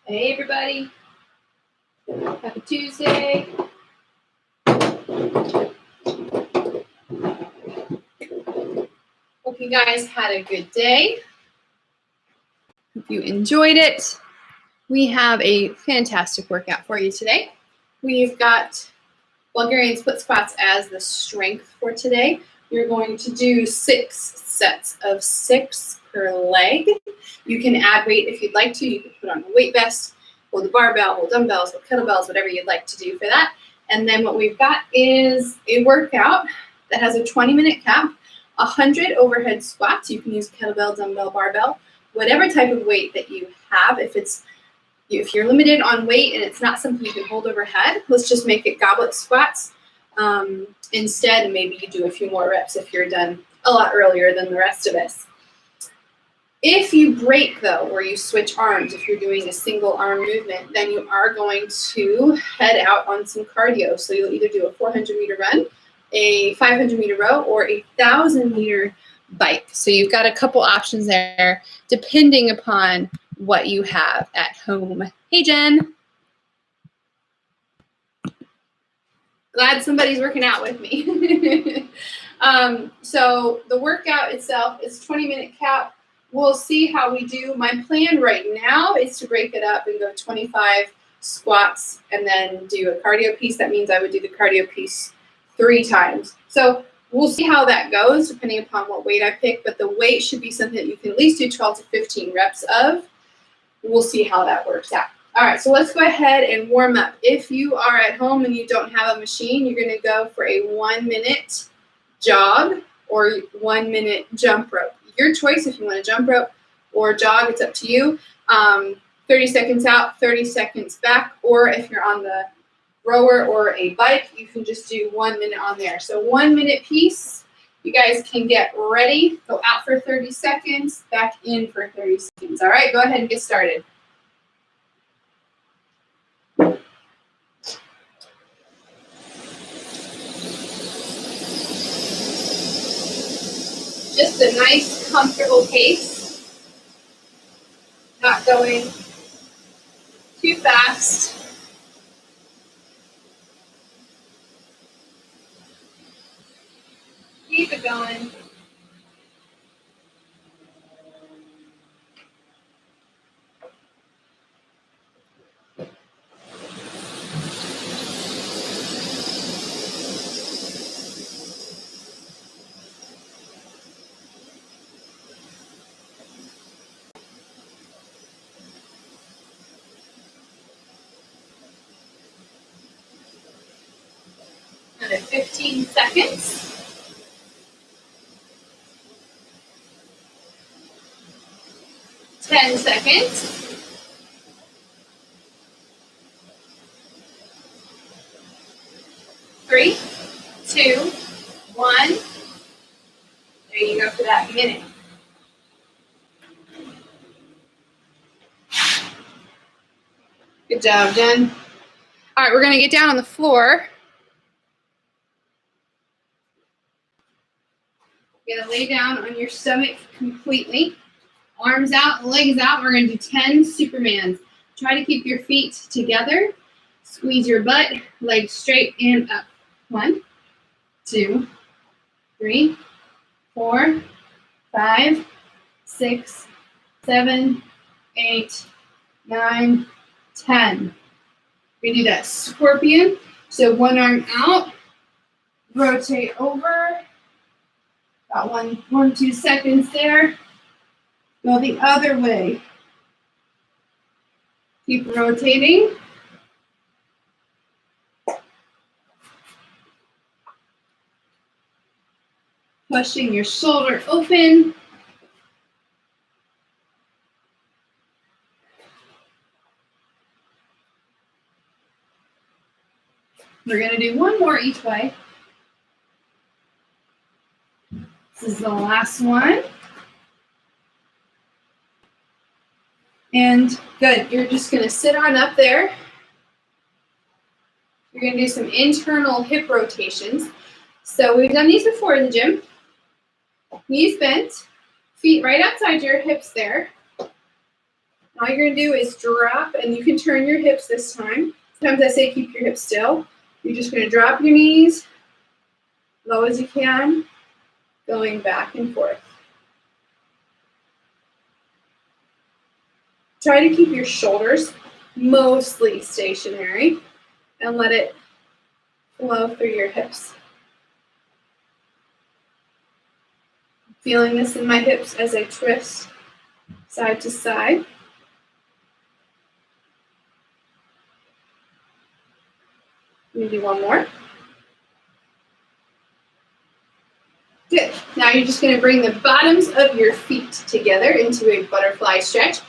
Hey everybody, happy Tuesday. Hope you guys had a good day. Hope you enjoyed it. We have a fantastic workout for you today. We've got Bulgarian split squats as the strength for today. You're going to do 6 sets of 6 per leg. You can add weight if you'd like to. You can put on a weight vest, hold the barbell, hold dumbbells, hold kettlebells, whatever you'd like to do for that. And then what we've got is a workout that has a 20-minute cap, 100 overhead squats. You can use kettlebell, dumbbell, barbell, whatever type of weight that you have. If you're limited on weight and it's not something you can hold overhead, let's just make it goblet squats instead, and maybe you do a few more reps if you're done a lot earlier than the rest of us. If you break, though, or you switch arms, if you're doing a single arm movement, then you are going to head out on some cardio. So you'll either do a 400-meter run, a 500-meter row, or a 1,000-meter bike. So you've got a couple options there, depending upon what you have at home. Hey, Jen. Glad somebody's working out with me. So the workout itself is 20-minute cap. We'll see how we do. My plan right now is to break it up and go 25 squats and then do a cardio piece. That means I would do the cardio piece 3 times. So we'll see how that goes depending upon what weight I pick, but the weight should be something that you can at least do 12 to 15 reps of. We'll see how that works out. All right, so let's go ahead and warm up. If you are at home and you don't have a machine, you're going to go for a 1-minute jog or 1-minute jump rope. Your choice if you want to jump rope or jog, it's up to you. 30 seconds out, 30 seconds back, or if you're on the rower or a bike, you can just do 1 minute on there. So 1 minute piece. You guys can get ready, go out for 30 seconds, back in for 30 seconds. All right, go ahead and get started. Just a nice, comfortable pace, not going too fast. Keep it going. Another 15 seconds. 10 seconds. 3, 2, 1. There you go for that minute. Good job, Jen. All right, we're going to get down on the floor. You're going to lay down on your stomach completely. Arms out, legs out. We're going to do 10 Supermans. Try to keep your feet together. Squeeze your butt, legs straight and up. 1, 2, 3, 4, 5, 6, 7, 8, 9, 10. We do that scorpion. So one arm out, rotate over. About 2 seconds there. Go the other way. Keep rotating. Pushing your shoulder open. We're going to do one more each way. This is the last one. And good. You're just going to sit on up there. You're going to do some internal hip rotations. So we've done these before in the gym. Knees bent, feet right outside your hips there. All you're going to do is drop, and you can turn your hips this time. Sometimes I say keep your hips still. You're just going to drop your knees, low as you can, going back and forth. Try to keep your shoulders mostly stationary and let it flow through your hips. Feeling this in my hips as I twist side to side. Let me do one more. Good. Now you're just going to bring the bottoms of your feet together into a butterfly stretch.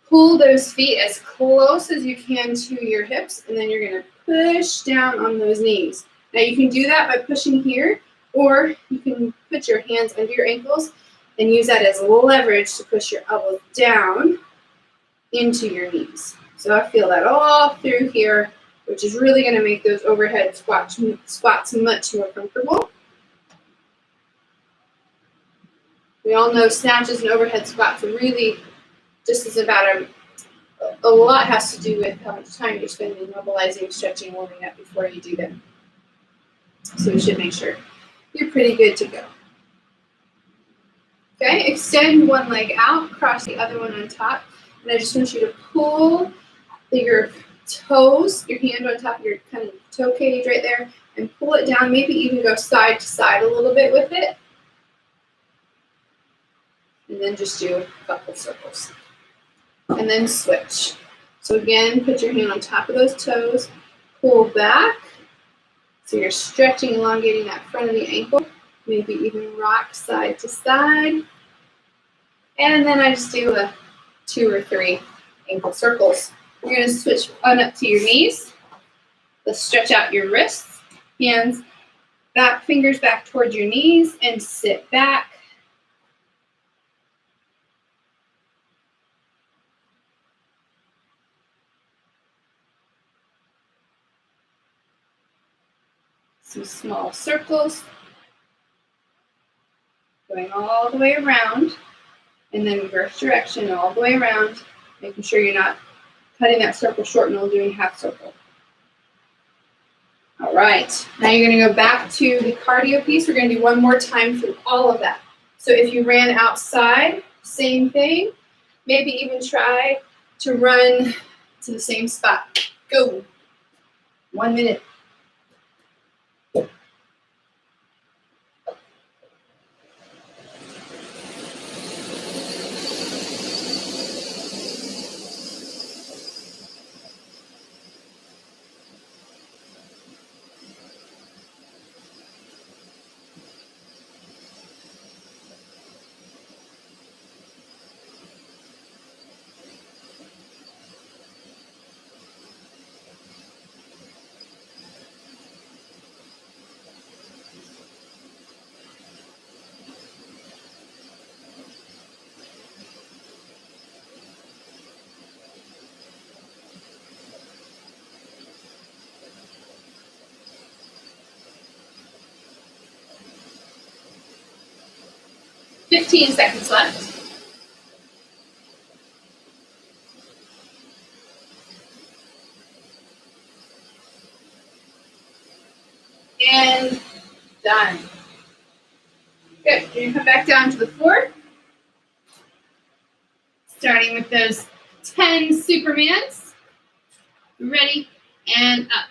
Pull those feet as close as you can to your hips, and then you're going to push down on those knees. Now you can do that by pushing here, or you can put your hands under your ankles and use that as leverage to push your elbows down into your knees. So I feel that all through here, which is really going to make those overhead squats much more comfortable. We all know snatches and overhead squats are really just as about a lot has to do with how much time you're spending mobilizing, stretching, warming up before you do them. So we should make sure you're pretty good to go. Okay, extend one leg out, cross the other one on top, and I just want you to pull your toes, your hand on top of your kind of toe cage right there, and pull it down, maybe even go side to side a little bit with it. And then just do a couple circles. And then switch. So again, put your hand on top of those toes, pull back. So you're stretching, elongating that front of the ankle, maybe even rock side to side. And then I just do a 2 or 3 ankle circles. You're going to switch on up to your knees. Let's stretch out your wrists, hands back, fingers back towards your knees, and sit back. Some small circles, going all the way around, and then reverse direction all the way around, making sure you're not cutting that circle short and only doing half circle. All right, now you're going to go back to the cardio piece. We're going to do one more time through all of that. So if you ran outside, same thing. Maybe even try to run to the same spot. Go. 1 minute. Fifteen seconds left. And done. Good. You're going to come back down to the floor. Starting with those 10 Supermans. Ready and up.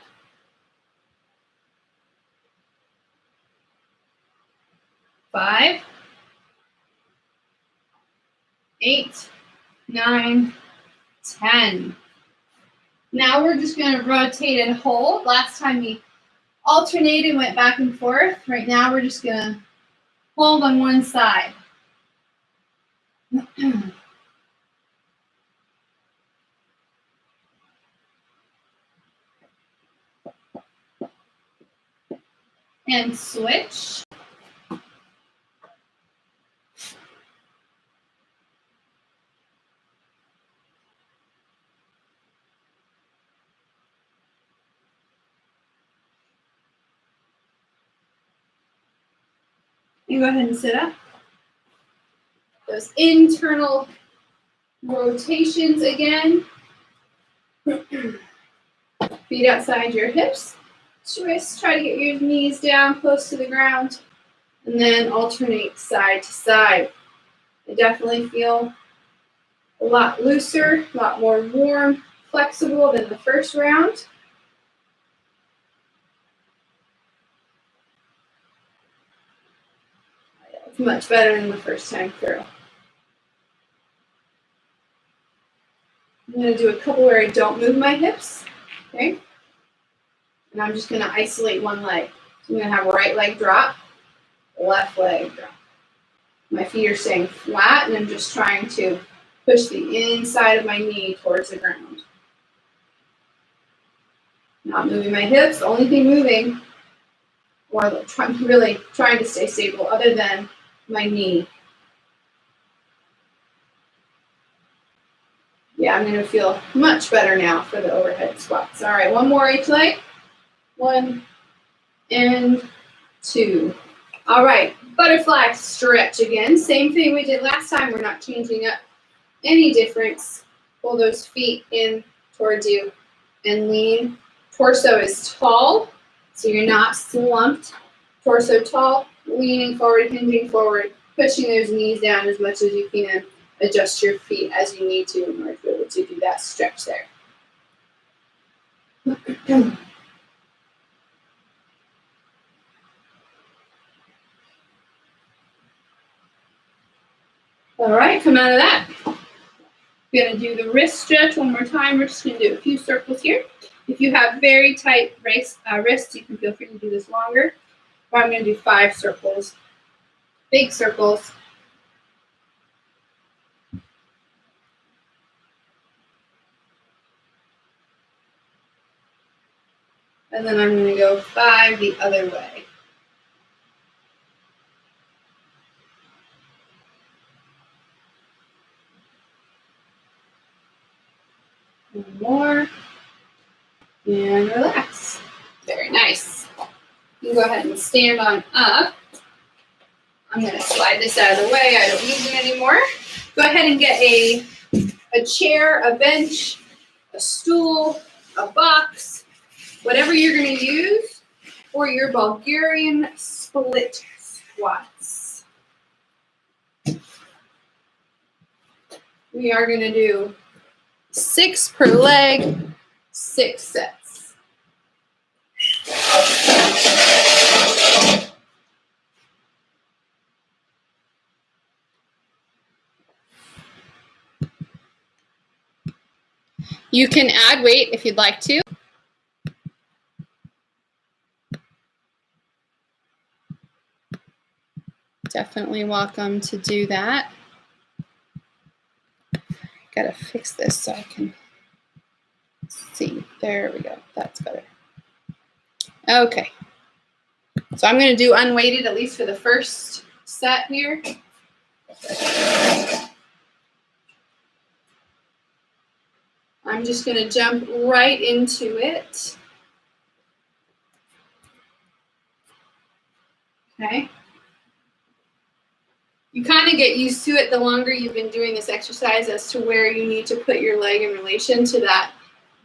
5, 8, 9, 10. Now we're just going to rotate and hold. Last time we alternated, went back and forth. Right now we're just going to hold on one side. And switch. You go ahead and sit up. Those internal Rotations again. Feet outside your hips. Twists, try to get your knees down close to the ground. And then alternate side to side. I definitely feel a lot looser, a lot more warm, flexible than the first round. It's much better than the first time through. I'm going to do a couple where I don't move my hips, okay? And I'm just going to isolate one leg. So I'm going to have right leg drop, left leg drop. My feet are staying flat, and I'm just trying to push the inside of my knee towards the ground. Not moving my hips, the only thing moving, or really trying to stay stable other than my knee. Yeah, I'm going to feel much better now for the overhead squats. All right, one more each leg. 1 and 2. All right, butterfly stretch again. Same thing we did last time. We're not changing up any difference. Pull those feet in towards you and lean. Torso is tall, so you're not slumped. Torso tall, leaning forward, hinging forward, pushing those knees down as much as you can. Adjust your feet as you need to in order to be able to do that stretch there. All right, come out of that. We're going to do the wrist stretch one more time. We're just going to do a few circles here. If you have very tight wrists, you can feel free to do this longer. But I'm going to do 5 circles, big circles. And then I'm going to go 5 the other way. One more. And relax. Very nice. You can go ahead and stand on up. I'm going to slide this out of the way. I don't use it anymore. Go ahead and get a chair, a bench, a stool, a box, whatever you're going to use for your Bulgarian split squats. We are going to do 6 per leg, 6 sets. You can add weight if you'd like to. Definitely welcome to do that. Gotta fix this so I can see. There we go. That's better. Okay. So I'm going to do unweighted, at least for the first set here. I'm just going to jump right into it. Okay. You kind of get used to it the longer you've been doing this exercise as to where you need to put your leg in relation to that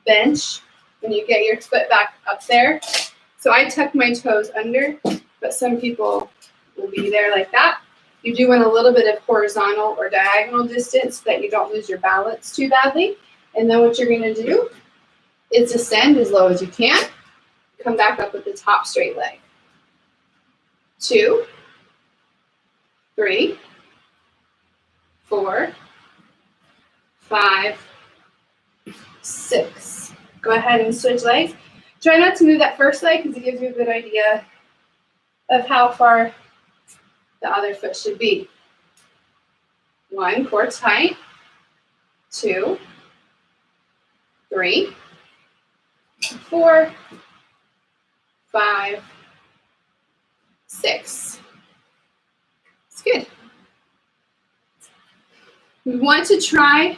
bench when you get your foot back up there. So I tuck my toes under, but some people will be there like that. You do want a little bit of horizontal or diagonal distance so that you don't lose your balance too badly. And then what you're going to do is descend as low as you can. Come back up with the top straight leg. 2, 3, 4, 5, 6. Go ahead and switch legs. Try not to move that first leg because it gives you a good idea of how far the other foot should be. 1, core tight. 2, 3, 4, 5, 6. It's good. We want to try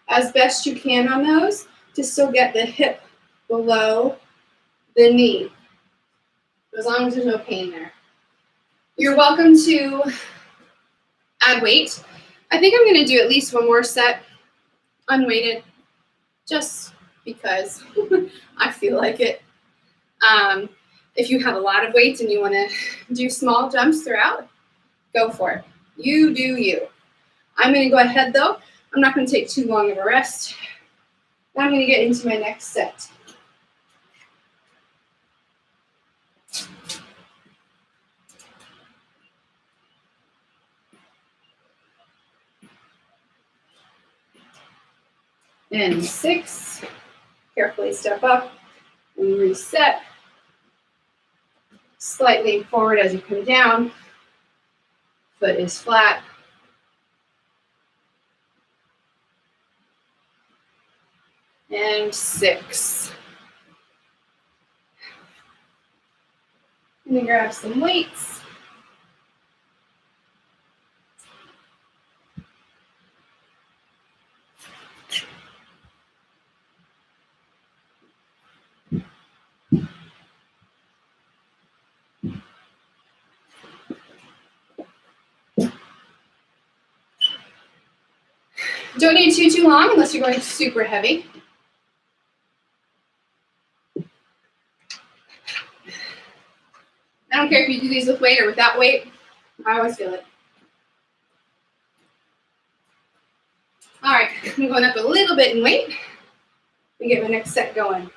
as best you can on those to still get the hip below the knee, as long as there's no pain there. You're welcome to add weight. I think I'm going to do at least one more set unweighted, just because I feel like it. If you have a lot of weights and you want to do small jumps throughout, go for it. You do you. I'm going to go ahead though. I'm not going to take too long of a rest. Now I'm going to get into my next set. And 6. Carefully step up and reset. Slightly forward as you come down. Foot is flat. And 6. I'm going to grab some weights. Don't need too long unless you're going super heavy. I don't care if you do these with weight or without weight. I always feel it. All right, I'm going up a little bit in weight and get my next set going.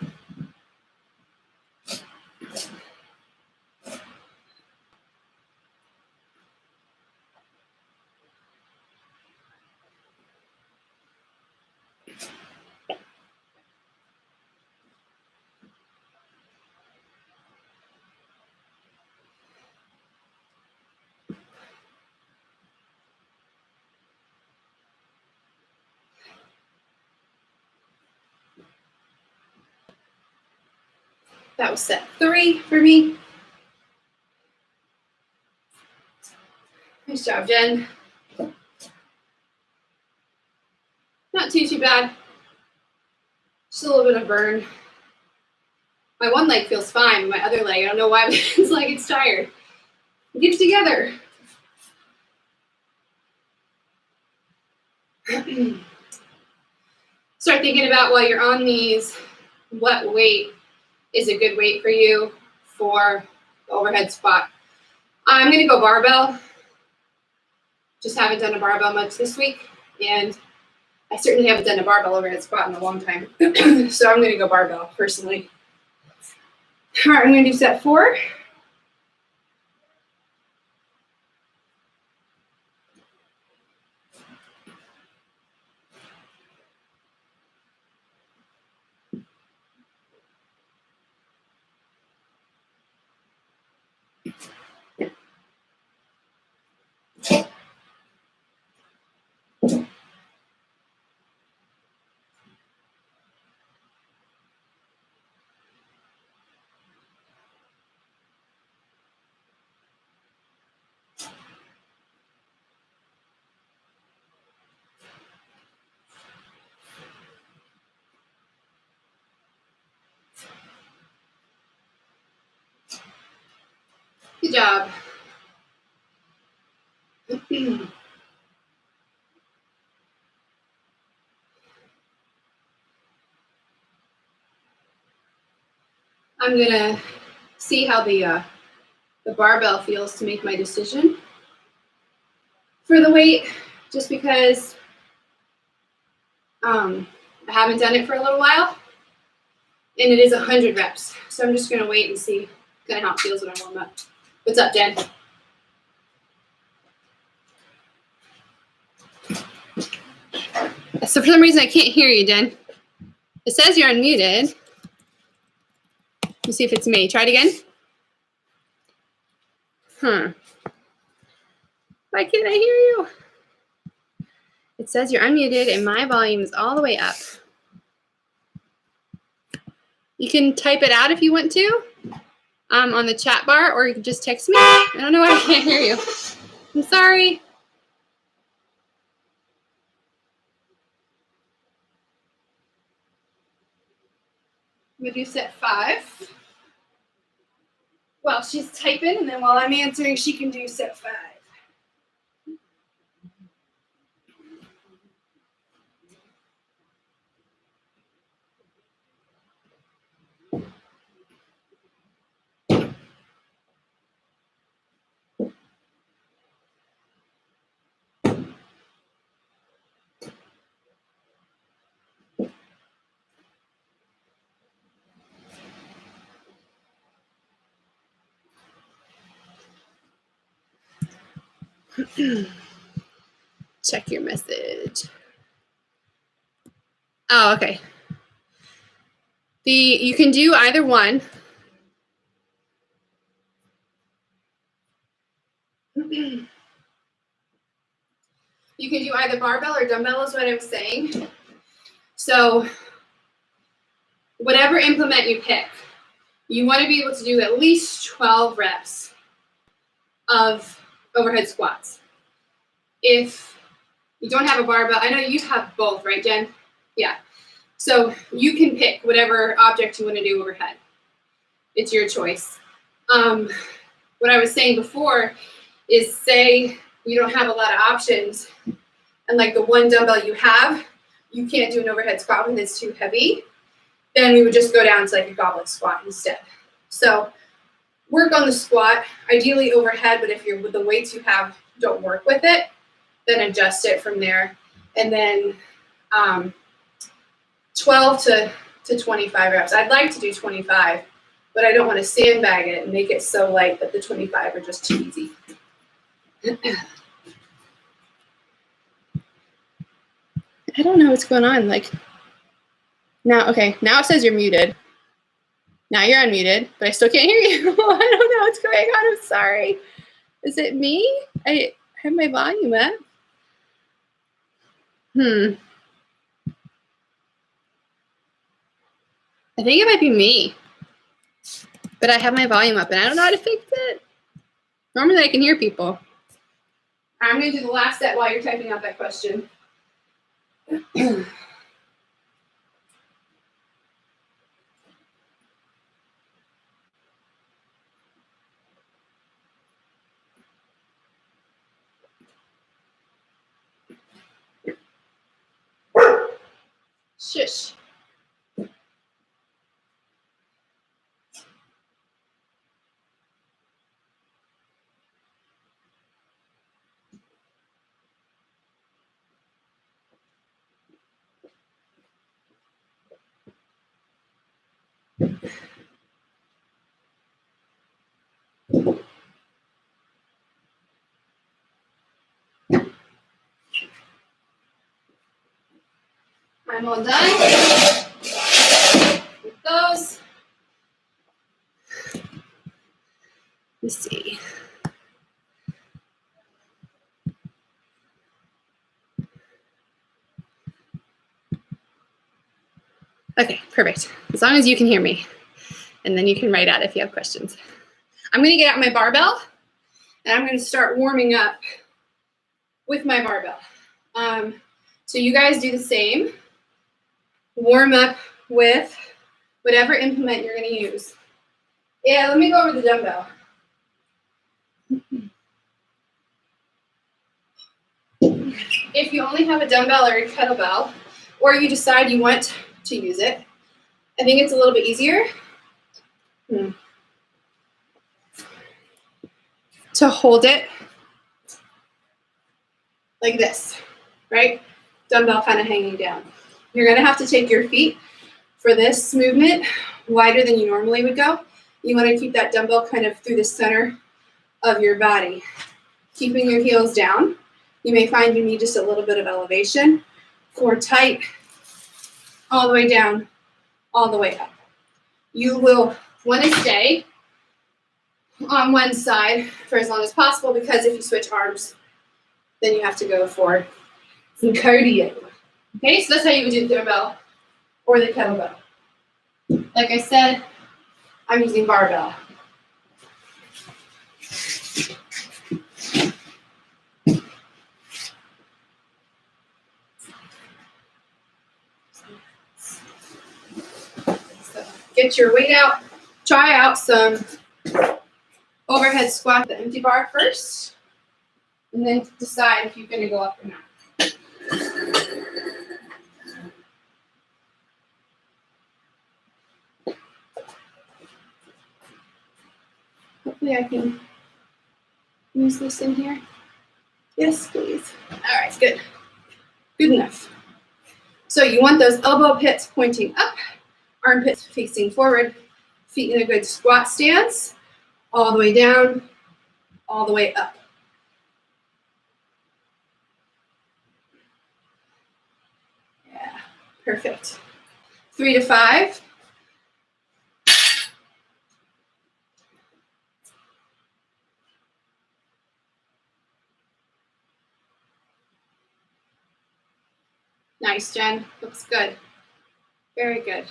That was set 3 for me. Nice job, Jen. Not too bad. Just a little bit of burn. My one leg feels fine. My other leg, I don't know why, but it's like it's tired. Get it together. Start thinking about while you're on these, what weight is a good weight for you for the overhead squat. I'm going to go barbell. Just haven't done a barbell much this week, and I certainly haven't done a barbell overhead squat in a long time. So I'm going to go barbell personally. All right, I'm going to do set 4. Good job. I'm going to see how the barbell feels to make my decision for the weight, just because I haven't done it for a little while, and it is 100 reps. So I'm just going to wait and see kind of how it feels when I warm up. What's up, Jen? So for some reason, I can't hear you, Jen. It says you're unmuted. Let's see if it's me. Try it again. Why can't I hear you? It says you're unmuted and my volume is all the way up. You can type it out if you want to on the chat bar, or you can just text me. I don't know why I can't hear you. I'm sorry. I'm going to do set 5. Well, she's typing, and then while I'm answering, she can do set 5. Check your message. Oh, okay. You can do either one. You can do either barbell or dumbbell is what I was saying. So whatever implement you pick, you want to be able to do at least 12 reps of overhead squats. If you don't have a barbell, I know you have both, right, Jen? Yeah. So you can pick whatever object you want to do overhead. It's your choice. What I was saying before is, say you don't have a lot of options and like the one dumbbell you have, you can't do an overhead squat when it's too heavy, then we would just go down to like a goblet squat instead. So work on the squat, ideally overhead, but if you're with the weights you have don't work with it, then adjust it from there. And then 12 to 25 reps. I'd like to do 25, but I don't want to sandbag it and make it so light that the 25 are just too easy. I don't know what's going on. Like now, okay, now it says you're muted. Now you're unmuted, but I still can't hear you. I don't know what's going on. I'm sorry. Is it me? I have my volume up. I think it might be me, but I have my volume up and I don't know how to fix it. Normally I can hear people. I'm going to do the last set while you're typing out that question. Shush. I'm all done with those. Let's see. Okay, perfect. As long as you can hear me. And then you can write out if you have questions. I'm going to get out my barbell, and I'm going to start warming up with my barbell. So you guys do the same. Warm up with whatever implement you're going to use. Yeah, let me go over the dumbbell. If you only have a dumbbell or a kettlebell, or you decide you want to use it, I think it's a little bit easier to hold it like this, right? Dumbbell kind of hanging down. You're going to have to take your feet for this movement wider than you normally would go. You want to keep that dumbbell kind of through the center of your body. Keeping your heels down. You may find you need just a little bit of elevation. Core tight, all the way down, all the way up. You will want to stay on one side for as long as possible, because if you switch arms, then you have to go for some cardio. Okay, so that's how you would do the dumbbell or the kettlebell. Like I said, I'm using barbell. So get your weight out. Try out some overhead squat, the empty bar first, and then decide if you're going to go up or not. Hopefully I can use this in here. Yes, please. All right, good. Good enough. So you want those elbow pits pointing up, armpits facing forward, feet in a good squat stance, all the way down, all the way up. Perfect. 3 to 5. Nice, Jen. Looks good. Very good.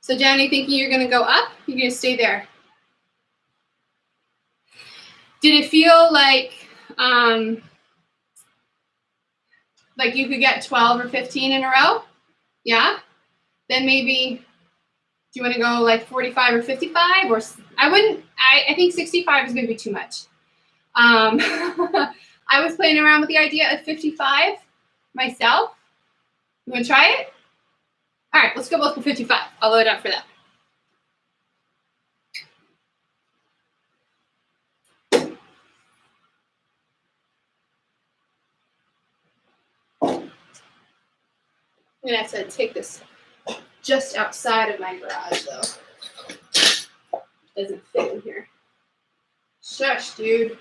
So, Jen, you thinking you're going to go up? You're going to stay there? Did it feel like you could get 12 or 15 in a row? Yeah? Then maybe, do you want to go like 45 or 55? Or I think 65 is going to be too much. I was playing around with the idea of 55 myself. You want to try it? All right, let's go both for 55. I'll load up for that. I'm going to have to take this just outside of my garage, though. Doesn't fit in here. Shush, dude.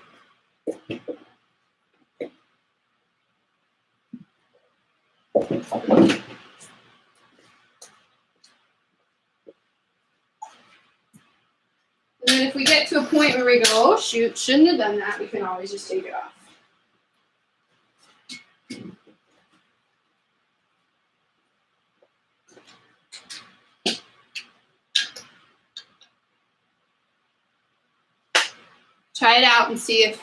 And then if we get to a point where we go, oh, shoot, shouldn't have done that, we can always just take it off. Try it out and see if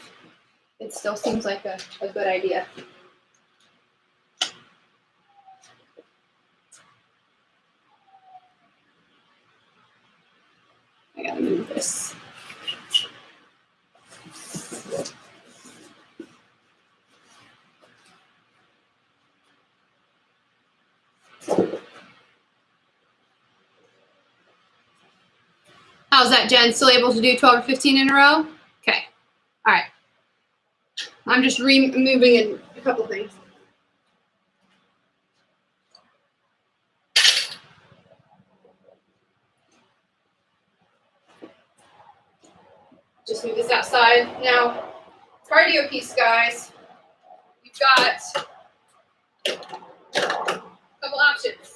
it still seems like a good idea. I gotta move this. How's that, Jen? Still able to do 12 or 15 in a row? Okay. All right. I'm just removing a couple things. Just move this outside. Now, cardio piece, guys. You've got a couple options.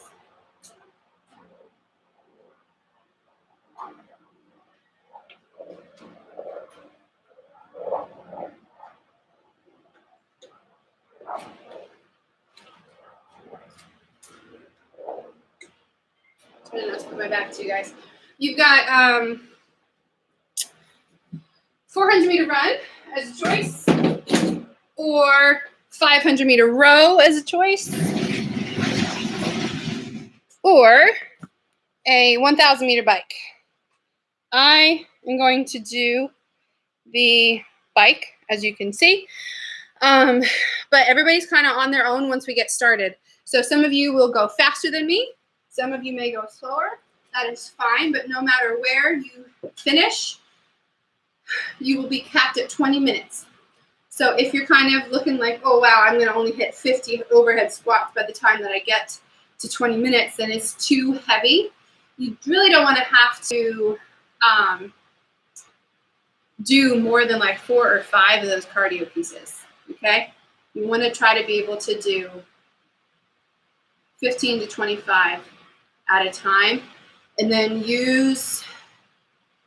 And then let's put my back to you guys. You've got 400 meter run as a choice, or 500 meter row as a choice, or a 1,000 meter bike. I am going to do the bike, as you can see, but everybody's kind of on their own once we get started. So some of you will go faster than me. Some of you may go slower. That is fine, but no matter where you finish, you will be capped at 20 minutes. So if you're kind of looking like, oh, wow, I'm going to only hit 50 overhead squats by the time that I get to 20 minutes, then it's too heavy. You really don't want to have to do more than like 4 or 5 of those cardio pieces, okay? You want to try to be able to do 15 to 25 at a time, and then use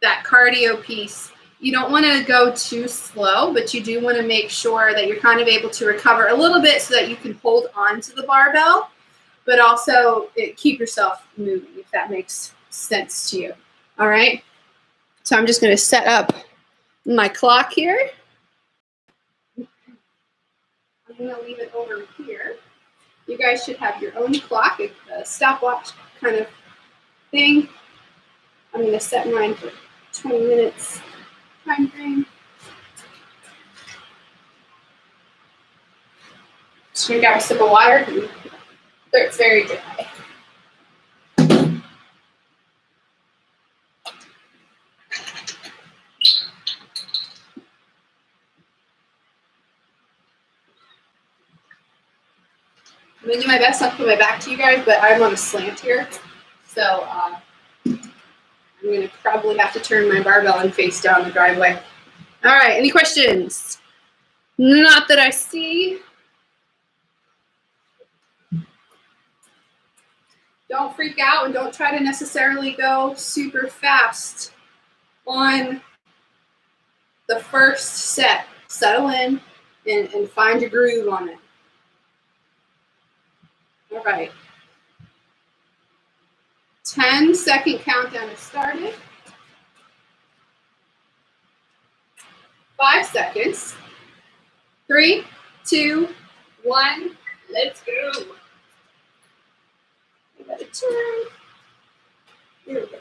that cardio piece. You don't want to go too slow, but you do want to make sure that you're kind of able to recover a little bit so that you can hold on to the barbell, but also keep yourself moving, if that makes sense to you. All right? So I'm just going to set up my clock here. I'm going to leave it over here. You guys should have your own clock, a stopwatch kind of thing. I'm going to set mine for 20 minutes time frame. Just going to grab a sip of water. It's very dry. I'm going to do my best not to put my back to you guys, but I'm on a slant here. So I'm going to probably have to turn my barbell and face down the driveway. All right, any questions? Not that I see. Don't freak out and don't try to necessarily go super fast on the first set. Settle in and find your groove on it. All right. 10-second countdown has started. 5 seconds. 3, 2, 1. Let's go. I gotta turn. Here we go.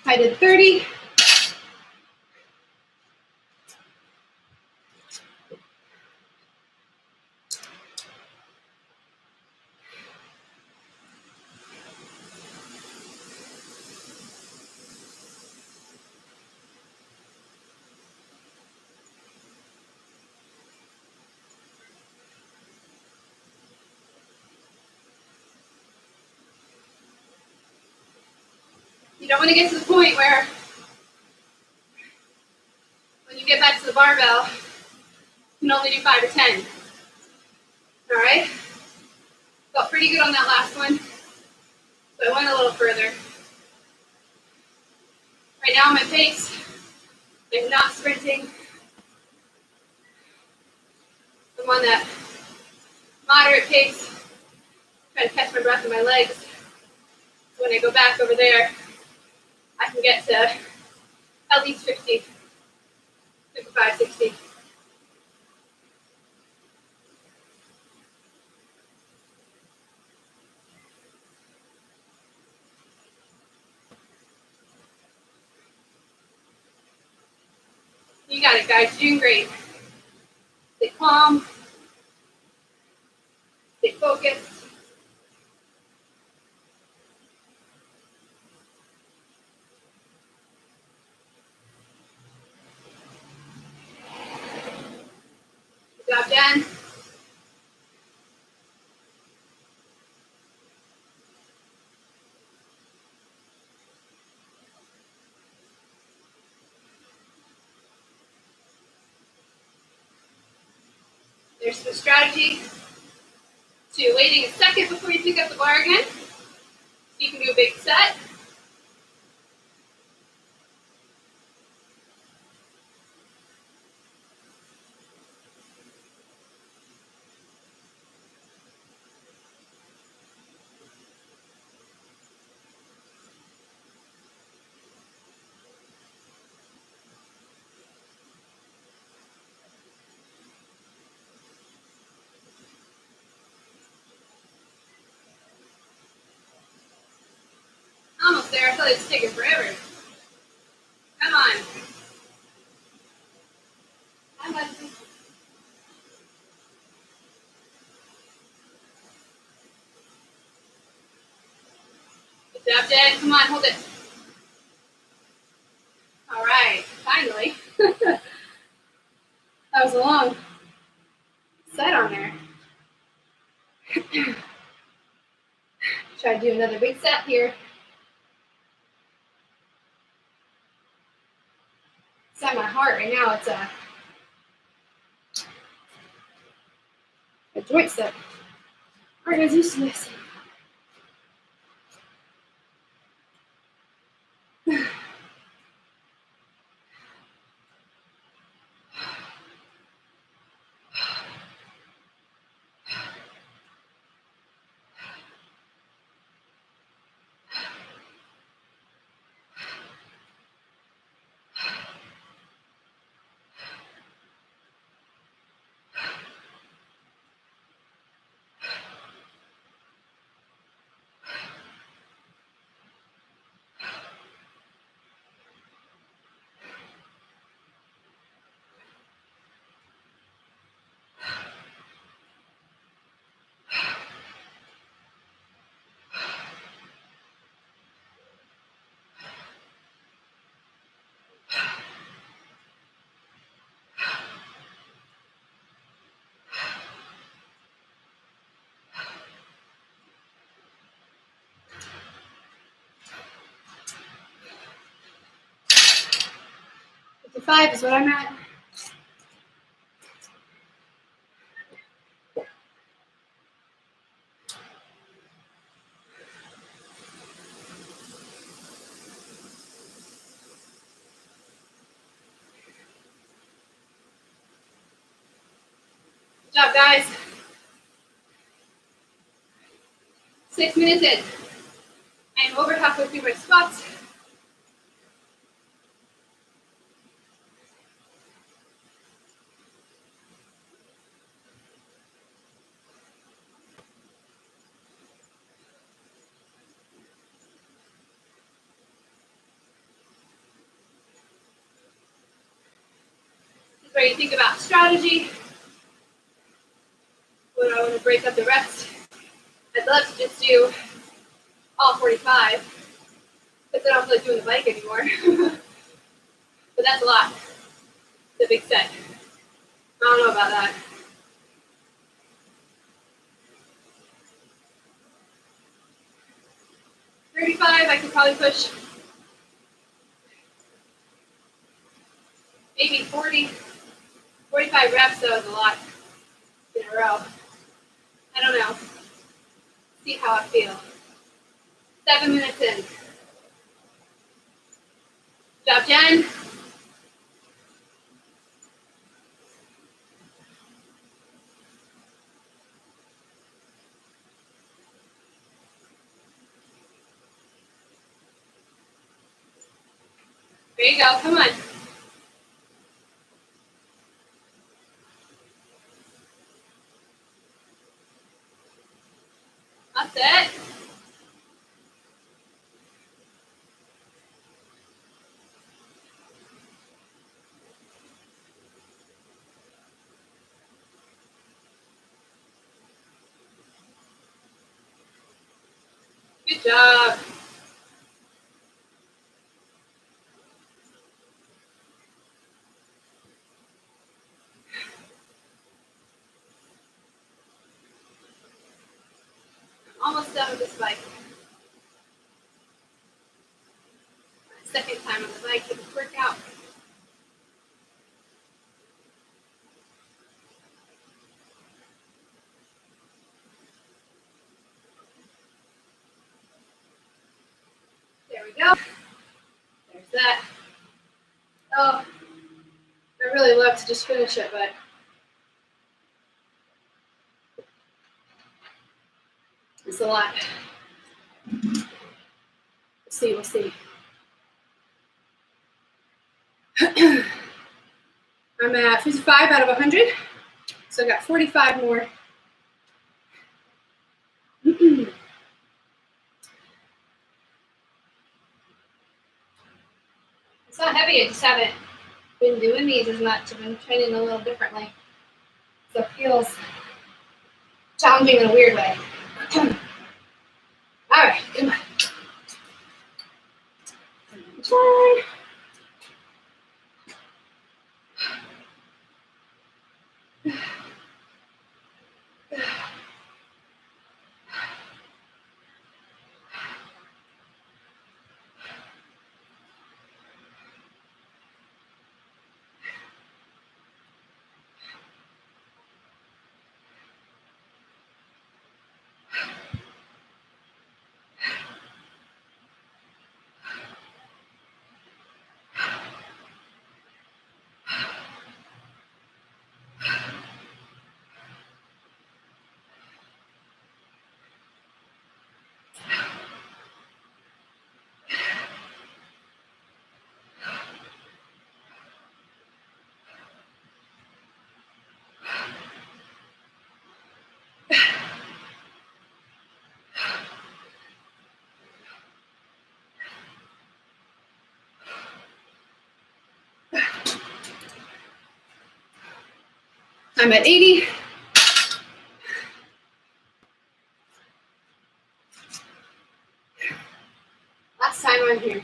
I did 30. You don't want to get to the point where when you get back to the barbell, you can only do 5 or 10. All right? Felt pretty good on that last one, so I went a little further. Right now, my pace, I'm not sprinting. I'm on that moderate pace, trying to catch my breath in my legs. So when I go back over there, I can get to at least 50, 55, 60. You got it, guys. You're doing great. Stay calm. Stay focused. Good job, Jen. There's the strategy to waiting a second before you pick up the bar again. So you can do a big set. Almost there. I feel like it's taking forever. Come on. Come on. Good job, Jen. Come on, hold it. All right. Finally. That was a long set on there. Try to do another big set here. It's at my heart right now. It's a joint set. Aren't as used to this. 45 is what I'm at. Good job, guys. 6 minutes in. I am over halfway through my squats. This is where you think about strategy. When I want to break up the rest, I'd love to just do all 45, but then I don't feel like doing the bike anymore. But that's a lot. It's a big set. I don't know about that. I could probably push maybe 40, 45 reps, though is a lot in a row. I don't know. See how I feel. 7 minutes in. Good job, Jen. There you go. Come on. That's it. Good job. Almost done with this bike. Second time on the bike for this workout. There we go. There's that. Oh, I really love to just finish it, but it's a lot. We'll see. I'm at 55 out of 100, so I got 45 more. It's not heavy, I just haven't been doing these as much. I've been training a little differently. So it feels challenging in a weird way. All right, come on. Turn. I'm at 80. Last time I'm here.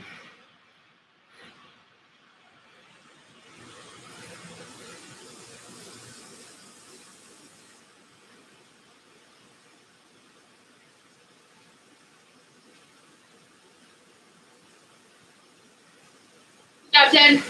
Good job, Jen.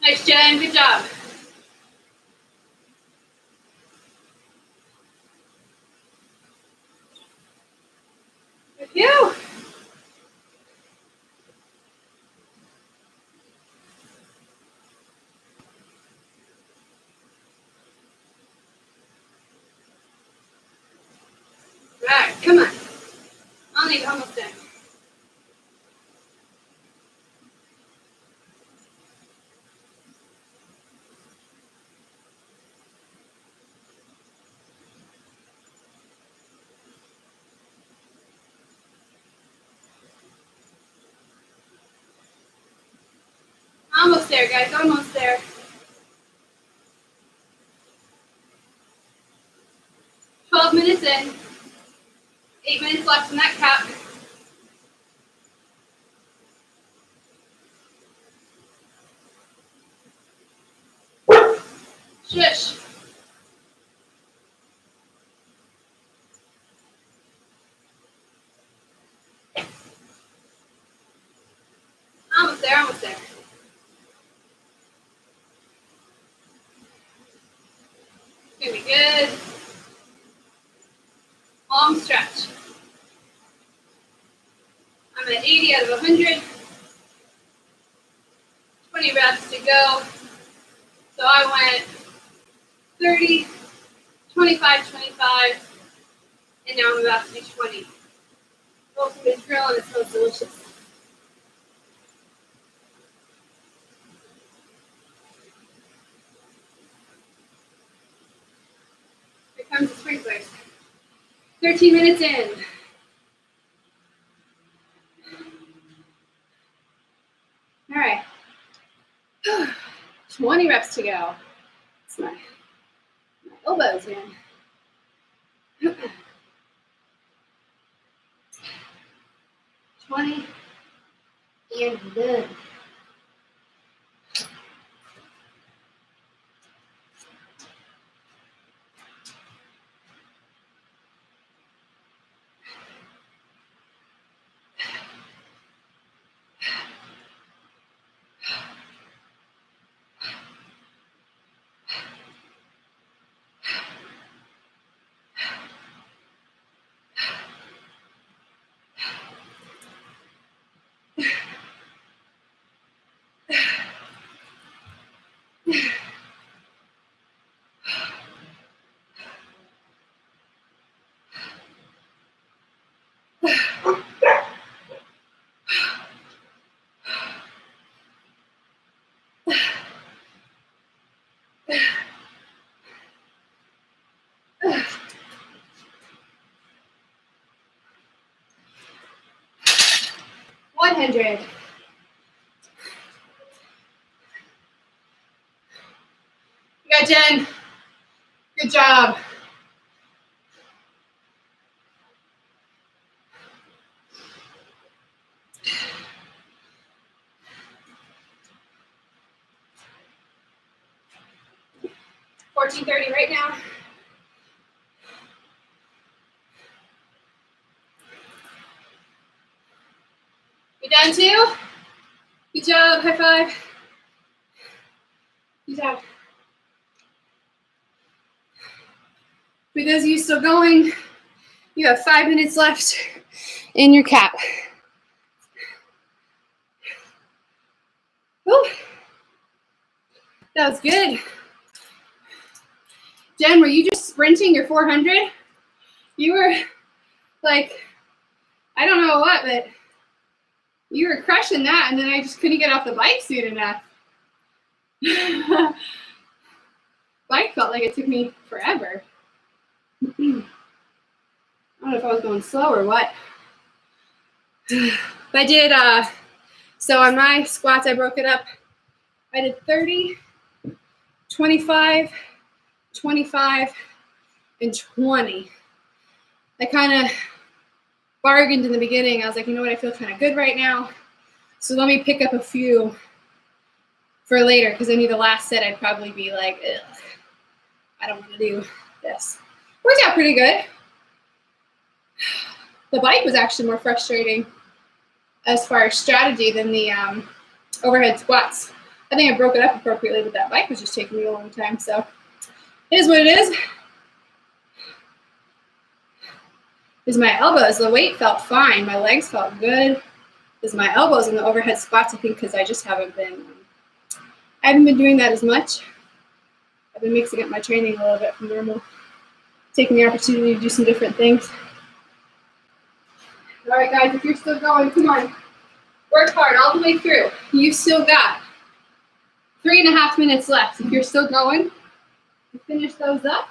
Nice, Jen. Good job. Good you. Right, come on. Only almost done. Almost there, guys. Almost there. 12 minutes in. 8 minutes left in that cup. Shush. Almost there, almost there. It's gonna be good. Long stretch. I'm at 80 out of 100. 20 reps to go. So I went 30, 25, 25, and now I'm about to do 20. Go to the grill and it smells delicious. Here comes the sprinklers. 13 minutes in. All right. 20 reps to go. It's my elbows, man. 20 and done. $100. You got Jen. Good job. $14.30 right now. You done too? Good job. High five. Good job. For those of you still going, you have 5 minutes left in your cap. Whew. That was good. Jen, were you just sprinting your 400? You were like, I don't know what, but you were crushing that, and then I just couldn't get off the bike soon enough. Bike felt like it took me forever. I don't know if I was going slow or what. But I did, so on my squats, I broke it up. I did 30, 25, 25, and 20. I kind of bargained in the beginning. I was like, you know what, I feel kind of good right now. So let me pick up a few for later, because I knew the last set I'd probably be like, ugh, I don't want to do this. Worked out pretty good. The bike was actually more frustrating as far as strategy than the overhead squats. I think I broke it up appropriately, but that bike was just taking me a long time. So it is what it is. Is my elbows, the weight felt fine. My legs felt good. Is my elbows in the overhead squats, I think, because I just haven't been doing that as much. I've been mixing up my training a little bit from normal, taking the opportunity to do some different things. All right, guys, if you're still going, come on. Work hard all the way through. You've still got 3.5 minutes left. If you're still going, finish those up.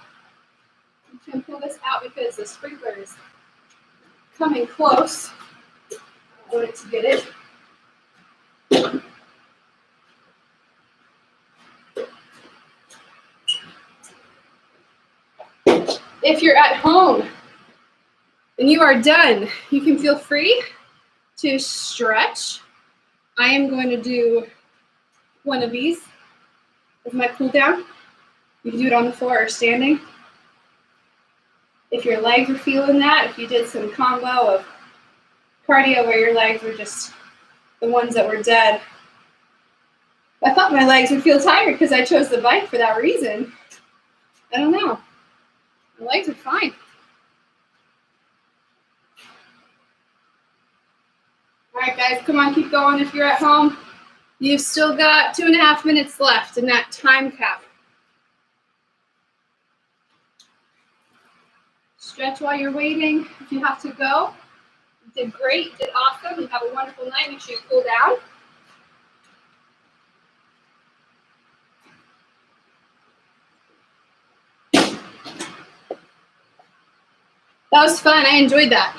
I'm trying to pull this out because the sprinkler is coming close. I want it to get it. If you're at home and you are done, you can feel free to stretch. I am going to do one of these as my cool down. You can do it on the floor or standing. If your legs are feeling that, if you did some combo of cardio where your legs were just the ones that were dead. I thought my legs would feel tired because I chose the bike for that reason. I don't know. My legs are fine. All right, guys, come on, keep going. If you're at home, you've still got 2.5 minutes left in that time cap. Stretch while you're waiting. If you have to go, you did great, you did awesome. You have a wonderful night. Make sure you cool down. That was fun. I enjoyed that.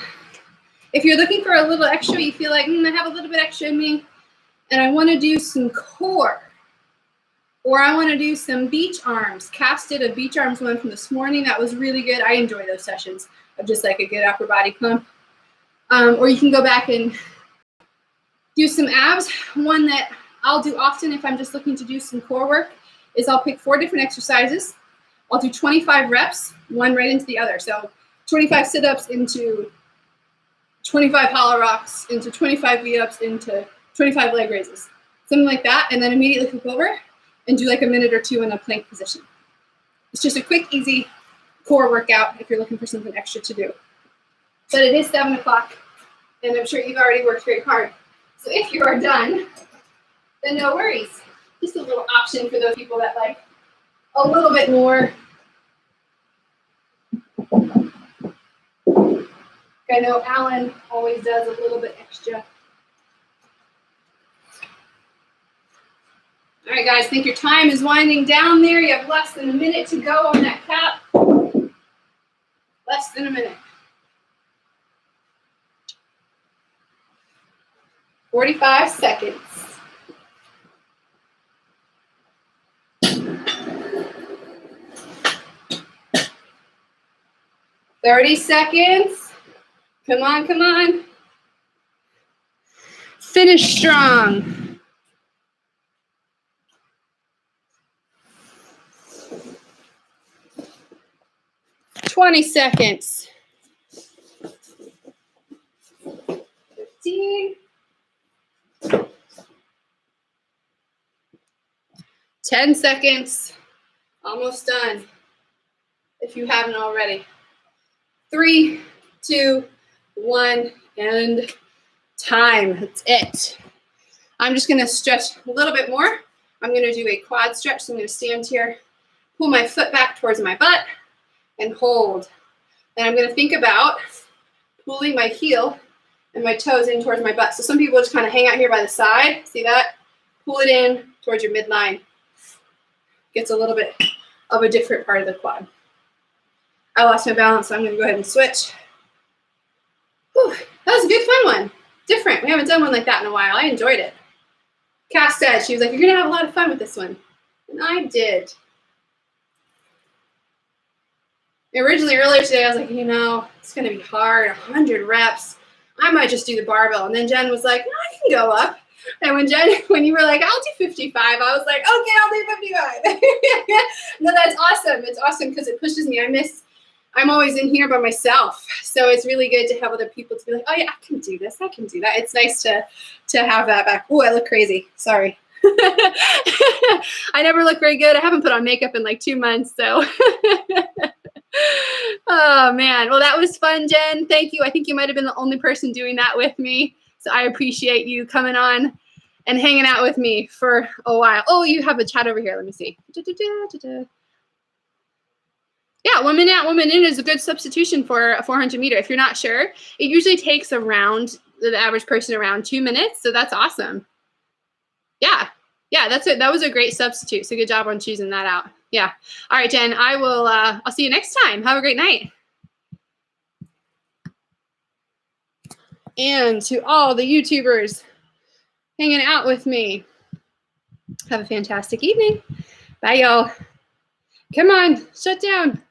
If you're looking for a little extra, you feel like, I have a little bit extra in me, and I want to do some core, or I want to do some beach arms. Cass did a beach arms one from this morning. That was really good. I enjoy those sessions of just like a good upper body pump. Or you can go back and do some abs. One that I'll do often if I'm just looking to do some core work is I'll pick 4 different exercises. I'll do 25 reps, one right into the other. So 25 sit-ups into 25 hollow rocks, into 25 V-ups, into 25 leg raises. Something like that, and then immediately flip over and do like a minute or 2 in a plank position. It's just a quick, easy core workout if you're looking for something extra to do. But it is 7 o'clock, and I'm sure you've already worked very hard. So if you are done, then no worries. Just a little option for those people that like a little bit more. I know Alan always does a little bit extra. All right, guys, I think your time is winding down there. You have less than a minute to go on that cap. Less than a minute. 45 seconds. 30 seconds. Come on, come on. Finish strong. Twenty seconds. 15. 10 seconds. Almost done. If you haven't already. 3, 2, 1, and time. That's it. I'm just going to stretch a little bit more. I'm going to do a quad stretch. So I'm going to stand here, pull my foot back towards my butt, and hold. And I'm going to think about pulling my heel and my toes in towards my butt. So some people just kind of hang out here by the side. See that? Pull it in towards your midline. Gets a little bit of a different part of the quad. I lost my balance, so I'm going to go ahead and switch. Whew, that was a good fun one. Different. We haven't done one like that in a while. I enjoyed it. Cass said, she was like, you're going to have a lot of fun with this one. And I did. Originally, earlier today, I was like, it's going to be hard, 100 reps. I might just do the barbell. And then Jen was like, no, I can go up. And when you were like, I'll do 55, I was like, okay, I'll do 55. No, that's awesome. It's awesome because it pushes me. I'm always in here by myself. So it's really good to have other people to be like, oh yeah, I can do this. I can do that. It's nice to have that back. Oh, I look crazy. Sorry. I never look very good. I haven't put on makeup in like 2 months, so. Oh man, well that was fun, Jen. Thank you. I think you might have been the only person doing that with me, so I appreciate you coming on and hanging out with me for a while. Oh, you have a chat over here. Let me see. Yeah, 1 minute out, 1 minute in is a good substitution for a 400 meter. If you're not sure, it usually takes around the average person around 2 minutes, so that's awesome. Yeah, that's it. That was a great substitute. So good job on choosing that out. Yeah. All right, Jen. I will. I'll see you next time. Have a great night. And to all the YouTubers hanging out with me, have a fantastic evening. Bye, y'all. Come on, shut down.